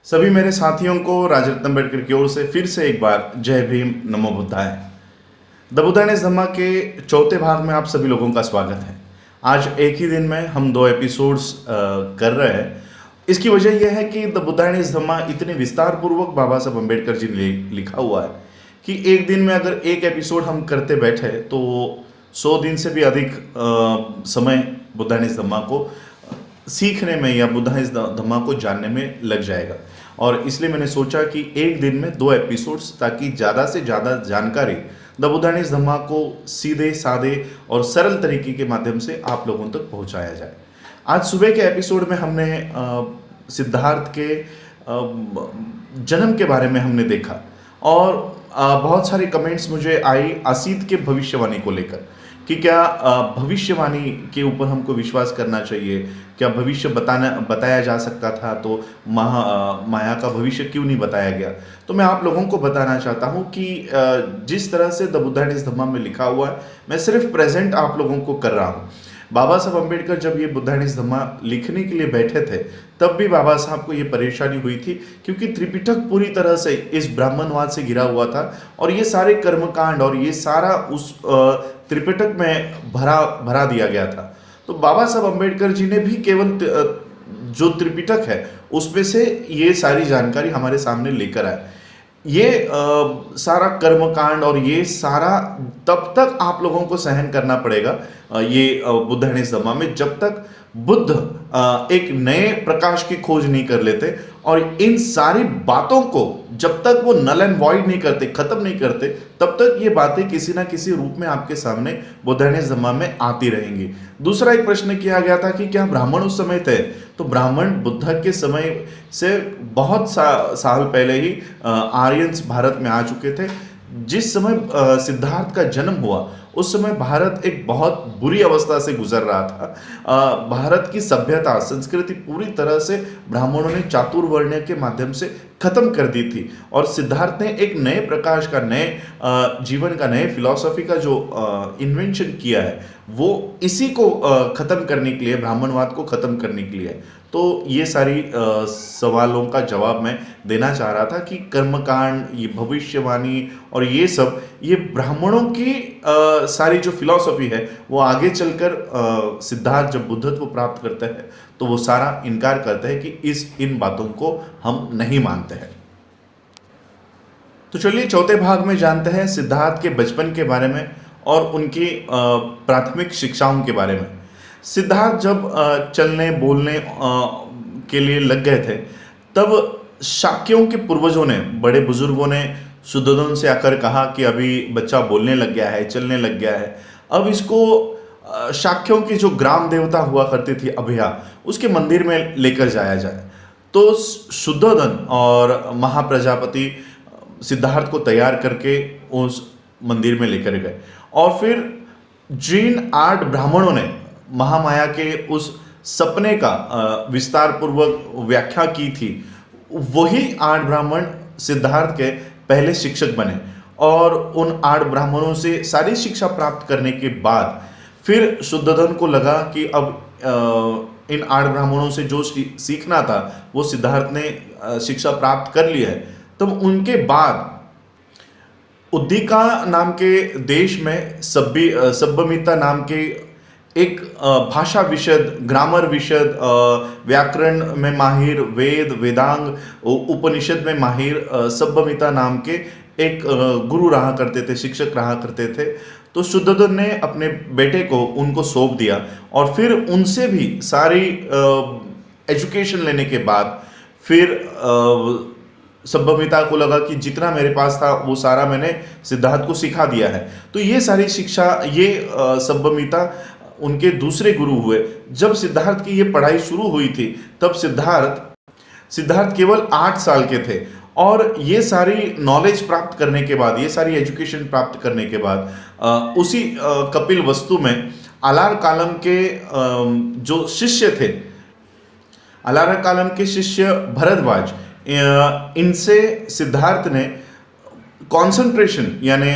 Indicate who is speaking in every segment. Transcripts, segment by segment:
Speaker 1: सभी मेरे साथियों को राजरत्न अम्बेडकर की ओर से फिर से एक बार जय भीम नमो बुद्धाय। द बुद्धाइज धम्मा के चौथे भाग में आप सभी लोगों का स्वागत है। आज एक ही दिन में हम 2 एपिसोड्स कर रहे हैं। इसकी वजह यह है कि द बुद्धाइज धम्मा इतने विस्तार पूर्वक बाबा साहब अम्बेडकर जी ने लिखा हुआ है कि एक दिन में अगर एक एपिसोड हम करते बैठे तो 100 दिन से भी अधिक समय बुद्धाइज धम्मा को सीखने में या बुद्धाइज धम्मा को जानने में लग जाएगा। और इसलिए मैंने सोचा कि एक दिन में 2 एपिसोड्स, ताकि ज़्यादा से ज़्यादा जानकारी द बुद्धाइज धम्मा को सीधे साधे और सरल तरीके के माध्यम से आप लोगों तक पहुंचाया जाए। आज सुबह के एपिसोड में हमने सिद्धार्थ के जन्म के बारे में हमने देखा और बहुत सारे कमेंट्स मुझे आई असीत के भविष्यवाणी को लेकर कि क्या भविष्यवाणी के ऊपर हमको विश्वास करना चाहिए, क्या भविष्य बताया जा सकता था तो माया का भविष्य क्यों नहीं बताया गया। तो मैं आप लोगों को बताना चाहता हूँ कि जिस तरह से द बुद्धाइज धम्मा में लिखा हुआ है मैं सिर्फ प्रेजेंट आप लोगों को कर रहा हूँ। बाबा साहब अम्बेडकर जब ये बुद्धाइज धम्मा लिखने के लिए बैठे थे तब भी बाबा साहब को ये परेशानी हुई थी, क्योंकि त्रिपिटक पूरी तरह से इस ब्राह्मणवाद से घिरा हुआ था और ये सारे कर्मकांड और ये सारा उस त्रिपिटक में भरा दिया गया था। तो बाबा साहब अम्बेडकर जी ने भी केवल जो त्रिपिटक है उसमें से ये सारी जानकारी हमारे सामने लेकर आए। ये सारा कर्मकांड और ये सारा तब तक आप लोगों को सहन करना पड़ेगा ये बुद्धाइज धम्मा में, जब तक बुद्ध एक नए प्रकाश की खोज नहीं कर लेते और इन सारी बातों को जब तक वो नल एंड वॉइड नहीं करते, खत्म नहीं करते, तब तक ये बातें किसी ना किसी रूप में आपके सामने बुद्धाइज धम्मा में आती रहेंगी। दूसरा एक प्रश्न किया गया था कि क्या ब्राह्मण उस समय थे, तो ब्राह्मण बुद्ध के समय से बहुत साल पहले ही आर्यंस भारत में आ चुके थे। जिस समय सिद्धार्थ का जन्म हुआ उस समय भारत एक बहुत बुरी अवस्था से गुजर रहा था। भारत की सभ्यता संस्कृति पूरी तरह से ब्राह्मणों ने चातुर्वर्ण्य के माध्यम से खत्म कर दी थी और सिद्धार्थ ने एक नए प्रकाश का, नए जीवन का, नए फिलॉसफी का जो इन्वेंशन किया है वो इसी को खत्म करने के लिए, ब्राह्मणवाद को खत्म करने के लिए। तो ये सारी सवालों का जवाब मैं देना चाह रहा था कि कर्मकांड, ये भविष्यवाणी और ये सब, ये ब्राह्मणों की सारी जो फिलॉसफी है वो आगे चलकर सिद्धार्थ जब बुद्धत्व प्राप्त करता है तो वो सारा इनकार करता है कि इन बातों को हम नहीं मानते हैं। तो चलिए चौथे भाग में जानते हैं सिद्धार्थ के बचपन के बारे में और उनकी प्राथमिक शिक्षाओं के बारे में। सिद्धार्थ जब चलने बोलने के लिए लग गए थे तब शाक्यों के पूर्वजों ने, बड़े बुजुर्गों ने शुद्धोधन से आकर कहा कि अभी बच्चा बोलने लग गया है, चलने लग गया है, अब इसको शाक्यों की जो ग्राम देवता हुआ करती थी अभया, उसके मंदिर में लेकर जाया जाए। तो शुद्धोधन और महाप्रजापति सिद्धार्थ को तैयार करके उस मंदिर में लेकर गए और फिर जिन 8 ब्राह्मणों ने महामाया के उस सपने का विस्तार पूर्वक व्याख्या की थी, वही 8 ब्राह्मण सिद्धार्थ के पहले शिक्षक बने और उन 8 ब्राह्मणों से सारी शिक्षा प्राप्त करने के बाद फिर शुद्धोधन को लगा कि अब इन 8 ब्राह्मणों से जो सीखना था वो सिद्धार्थ ने शिक्षा प्राप्त कर ली है। तब उनके बाद उद्दीका नाम के देश में सभ्यमिता नाम के एक भाषा विशद, ग्रामर विशद, व्याकरण में माहिर, वेदांग, उपनिषद में माहिर सभ्यमिता नाम के एक गुरु रहा करते थे, शिक्षक रहा करते थे। तो शुद्धोधन ने अपने बेटे को उनको सौंप दिया और फिर उनसे भी सारी एजुकेशन लेने के बाद फिर सभ्यमिता को लगा कि जितना मेरे पास था वो सारा मैंने सिद्धार्थ को सिखा दिया है। तो ये सारी शिक्षा, ये सभ्यमिता उनके दूसरे गुरु हुए। जब सिद्धार्थ की ये पढ़ाई शुरू हुई थी तब सिद्धार्थ केवल 8 साल के थे और ये सारी नॉलेज प्राप्त करने के बाद, ये सारी एजुकेशन प्राप्त करने के बाद उसी कपिल वस्तु में अलार कालम के जो शिष्य थे, अलार कालम के शिष्य भरद्वाज, इनसे सिद्धार्थ ने कंसंट्रेशन यानी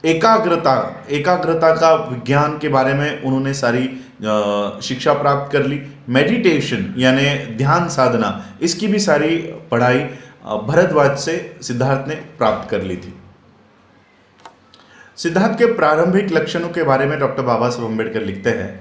Speaker 1: एकाग्रता एकाग्रता का विज्ञान के बारे में उन्होंने सारी शिक्षा प्राप्त कर ली। मेडिटेशन यानी ध्यान साधना, इसकी भी सारी पढ़ाई भरद्वाज से सिद्धार्थ ने प्राप्त कर ली थी। सिद्धार्थ के प्रारंभिक लक्षणों के बारे में डॉक्टर बाबा साहब अम्बेडकर लिखते हैं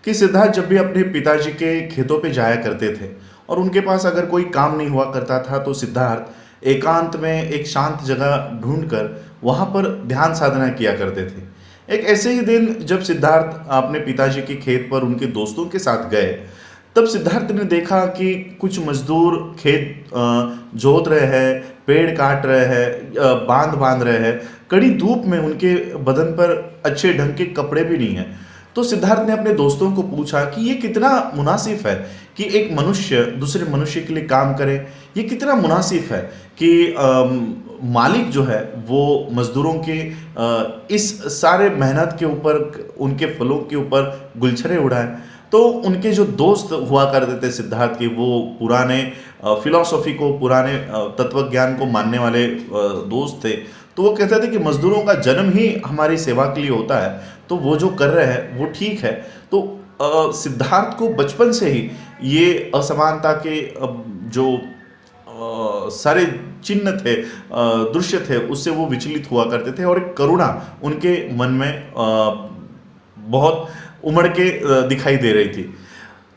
Speaker 1: कि सिद्धार्थ जब भी अपने पिताजी के खेतों पे जाया करते थे और उनके पास अगर कोई काम नहीं हुआ करता था तो सिद्धार्थ एकांत में एक शांत जगह ढूंढकर वहाँ पर ध्यान साधना किया करते थे। एक ऐसे ही दिन जब सिद्धार्थ अपने पिताजी के खेत पर उनके दोस्तों के साथ गए, तब सिद्धार्थ ने देखा कि कुछ मजदूर खेत जोत रहे हैं, पेड़ काट रहे हैं, बांध बांध रहे हैं। कड़ी धूप में उनके बदन पर अच्छे ढंग के कपड़े भी नहीं हैं। तो सिद्धार्थ ने अपने दोस्तों को पूछा कि ये कितना मुनासिब है कि एक मनुष्य दूसरे मनुष्य के लिए काम करे। ये कितना मुनासिब है कि मालिक जो है वो मजदूरों के इस सारे मेहनत के ऊपर, उनके फलों के ऊपर गुलछरे उड़ाए। तो उनके जो दोस्त हुआ करते थे सिद्धार्थ के, वो पुराने फिलॉसफी को, पुराने तत्वज्ञान को मानने वाले दोस्त थे। तो वो कहते थे कि मजदूरों का जन्म ही हमारी सेवा के लिए होता है, तो वो जो कर रहे हैं वो ठीक है। तो सिद्धार्थ को बचपन से ही ये असमानता के जो सारे चिन्ह थे, दृश्य थे, उससे वो विचलित हुआ करते थे और एक करुणा उनके मन में बहुत उमड़ के दिखाई दे रही थी।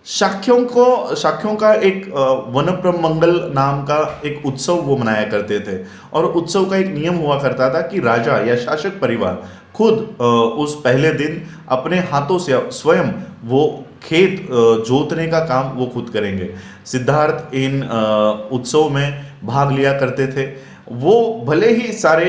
Speaker 1: शाक्यों का एक वनप्रमंगल नाम का एक उत्सव वो मनाया करते थे और उत्सव का एक नियम हुआ करता था कि राजा या शासक परिवार खुद उस पहले दिन अपने हाथों से स्वयं वो खेत जोतने का काम वो खुद करेंगे। सिद्धार्थ इन उत्सव में भाग लिया करते थे। वो भले ही सारे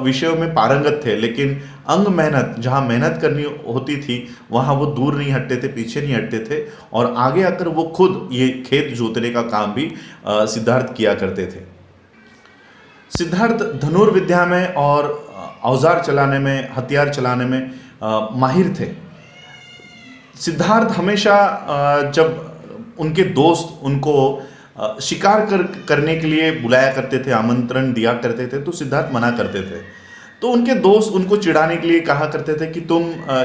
Speaker 1: विषयों में पारंगत थे, लेकिन अंग मेहनत, जहाँ मेहनत करनी होती थी वहाँ वो दूर नहीं हटते थे, पीछे नहीं हटते थे और आगे आकर वो खुद ये खेत जोतने का काम भी सिद्धार्थ किया करते थे। सिद्धार्थ धनुर्विद्या में और औजार चलाने में, हथियार चलाने में माहिर थे। सिद्धार्थ हमेशा जब उनके दोस्त उनको शिकार करने के लिए बुलाया करते थे, आमंत्रण दिया करते थे, तो सिद्धार्थ मना करते थे। तो उनके दोस्त उनको चिढ़ाने के लिए कहा करते थे कि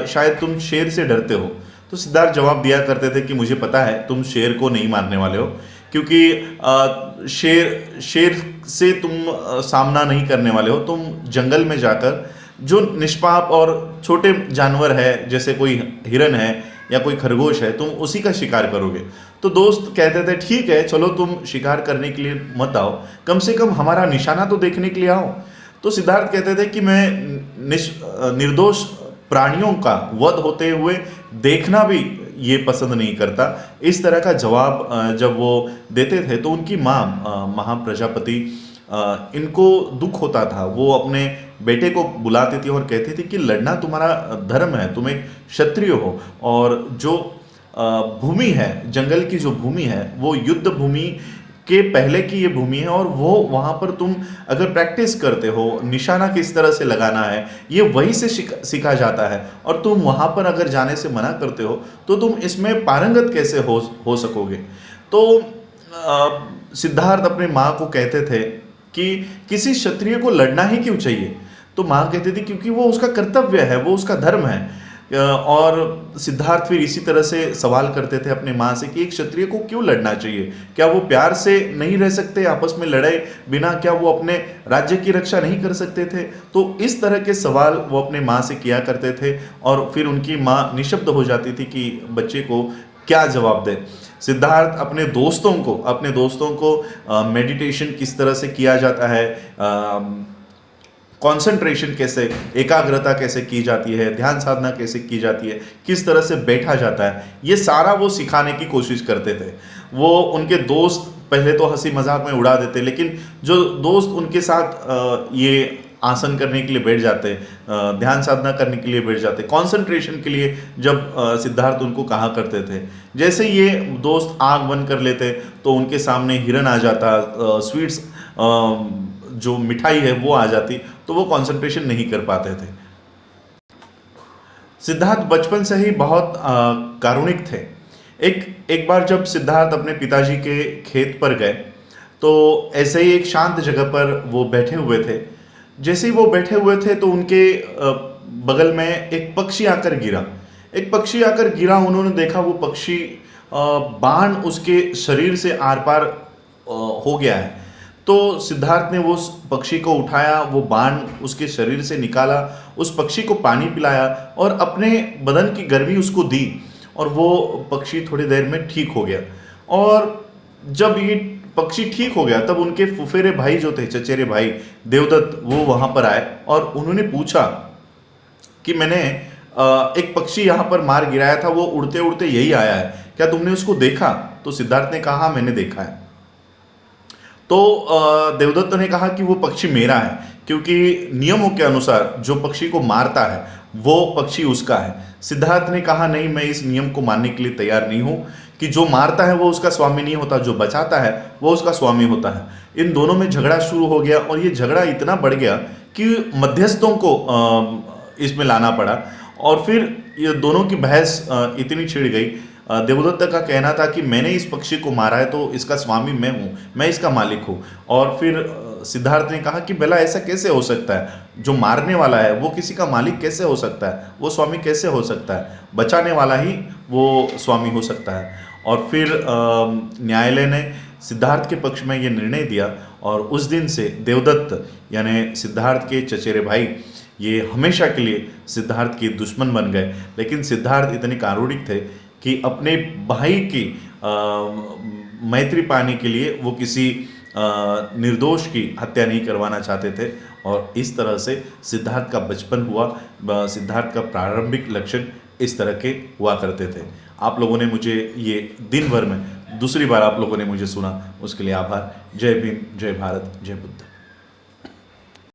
Speaker 1: शायद तुम शेर से डरते हो। तो सिद्धार्थ जवाब दिया करते थे कि मुझे पता है तुम शेर को नहीं मारने वाले हो, क्योंकि शेर से तुम सामना नहीं करने वाले हो। तुम जंगल में जाकर जो निष्पाप और छोटे जानवर है, जैसे कोई हिरन है या कोई खरगोश है, तुम उसी का शिकार करोगे। तो दोस्त कहते थे ठीक है, चलो तुम शिकार करने के लिए मत आओ, कम से कम हमारा निशाना तो देखने के लिए आओ। तो सिद्धार्थ कहते थे कि मैं निर्दोष प्राणियों का वध होते हुए देखना भी ये पसंद नहीं करता। इस तरह का जवाब जब वो देते थे तो उनकी माँ महाप्रजापति, इनको दुख होता था। वो अपने बेटे को बुलाती थी और कहती थी कि लड़ना तुम्हारा धर्म है, तुम एक क्षत्रिय हो और जो भूमि है, जंगल की जो भूमि है वो युद्ध भूमि के पहले की ये भूमि है और वो वहाँ पर तुम अगर प्रैक्टिस करते हो, निशाना किस तरह से लगाना है ये वहीं से सीखा जाता है और तुम वहाँ पर अगर जाने से मना करते हो तो तुम इसमें पारंगत कैसे हो सकोगे। तो सिद्धार्थ अपने माँ को कहते थे कि किसी क्षत्रिय को लड़ना ही क्यों चाहिए। तो माँ कहती थी क्योंकि वो उसका कर्तव्य है, वो उसका धर्म है। और सिद्धार्थ फिर इसी तरह से सवाल करते थे अपने माँ से कि एक क्षत्रिय को क्यों लड़ना चाहिए, क्या वो प्यार से नहीं रह सकते, आपस में लड़े बिना क्या वो अपने राज्य की रक्षा नहीं कर सकते थे। तो इस तरह के सवाल वो अपने माँ से किया करते थे और फिर उनकी माँ निशब्द हो जाती थी कि बच्चे को क्या जवाब दे। सिद्धार्थ अपने दोस्तों को मेडिटेशन किस तरह से किया जाता है, कंसंट्रेशन कैसे, एकाग्रता कैसे की जाती है, ध्यान साधना कैसे की जाती है, किस तरह से बैठा जाता है, ये सारा वो सिखाने की कोशिश करते थे। वो उनके दोस्त पहले तो हंसी मजाक में उड़ा देते, लेकिन जो दोस्त उनके साथ ये आसन करने के लिए बैठ जाते, ध्यान साधना करने के लिए बैठ जाते, कंसंट्रेशन के लिए जब सिद्धार्थ उनको कहा करते थे, जैसे ये दोस्त आँख बंद कर लेते तो उनके सामने हिरन आ जाता, स्वीट्स जो मिठाई है वो आ जाती, तो वो कंसंट्रेशन नहीं कर पाते थे। सिद्धार्थ बचपन से ही बहुत कारुणिक थे। एक बार जब सिद्धार्थ अपने पिताजी के खेत पर गए तो ऐसे ही एक शांत जगह पर वो बैठे हुए थे। जैसे ही वो बैठे हुए थे तो उनके बगल में एक पक्षी आकर गिरा। एक पक्षी आकर गिरा, उन्होंने देखा वो पक्षी बाण उसके शरीर से आर पार हो गया है। तो सिद्धार्थ ने वो उस पक्षी को उठाया, वो बाण उसके शरीर से निकाला, उस पक्षी को पानी पिलाया और अपने बदन की गर्मी उसको दी और वो पक्षी थोड़ी देर में ठीक हो गया। और जब ये पक्षी ठीक हो गया तब उनके फुफेरे भाई जो थे, चचेरे भाई देवदत्त, वो वहां पर आए और उन्होंने पूछा कि मैंने एक पक्षी यहाँ पर मार गिराया था, वो उड़ते उड़ते यही आया है, क्या तुमने उसको देखा? तो सिद्धार्थ ने कहा मैंने देखा है। तो देवदत्त ने कहा कि वो पक्षी मेरा है, क्योंकि नियमों के अनुसार जो पक्षी को मारता है वो पक्षी उसका है। सिद्धार्थ ने कहा नहीं, मैं इस नियम को मानने के लिए तैयार नहीं हूं कि जो मारता है वो उसका स्वामी नहीं होता, जो बचाता है वो उसका स्वामी होता है। इन दोनों में झगड़ा शुरू हो गया और ये झगड़ा इतना बढ़ गया कि मध्यस्थों को इसमें लाना पड़ा और फिर ये दोनों की बहस इतनी छिड़ गई। देवदत्त का कहना था कि मैंने इस पक्षी को मारा है तो इसका स्वामी मैं हूँ, मैं इसका मालिक हूँ। और फिर सिद्धार्थ ने कहा कि भला ऐसा कैसे हो सकता है, जो मारने वाला है वो किसी का मालिक कैसे हो सकता है, वो स्वामी कैसे हो सकता है, बचाने वाला ही वो स्वामी हो सकता है। और फिर न्यायालय ने सिद्धार्थ के पक्ष में ये निर्णय दिया और उस दिन से देवदत्त यानी सिद्धार्थ के चचेरे भाई ये हमेशा के लिए सिद्धार्थ के दुश्मन बन गए। लेकिन सिद्धार्थ इतने कारुणिक थे कि अपने भाई की मैत्री पाने के लिए वो किसी निर्दोष की हत्या नहीं करवाना चाहते थे। और इस तरह से सिद्धार्थ का बचपन हुआ। सिद्धार्थ का प्रारंभिक लक्षण इस तरह के हुआ करते थे। आप लोगों ने मुझे ये दिन भर में दूसरी बार आप लोगों ने मुझे सुना, उसके लिए आभार। जय भीम, जय भारत, जय बुद्ध।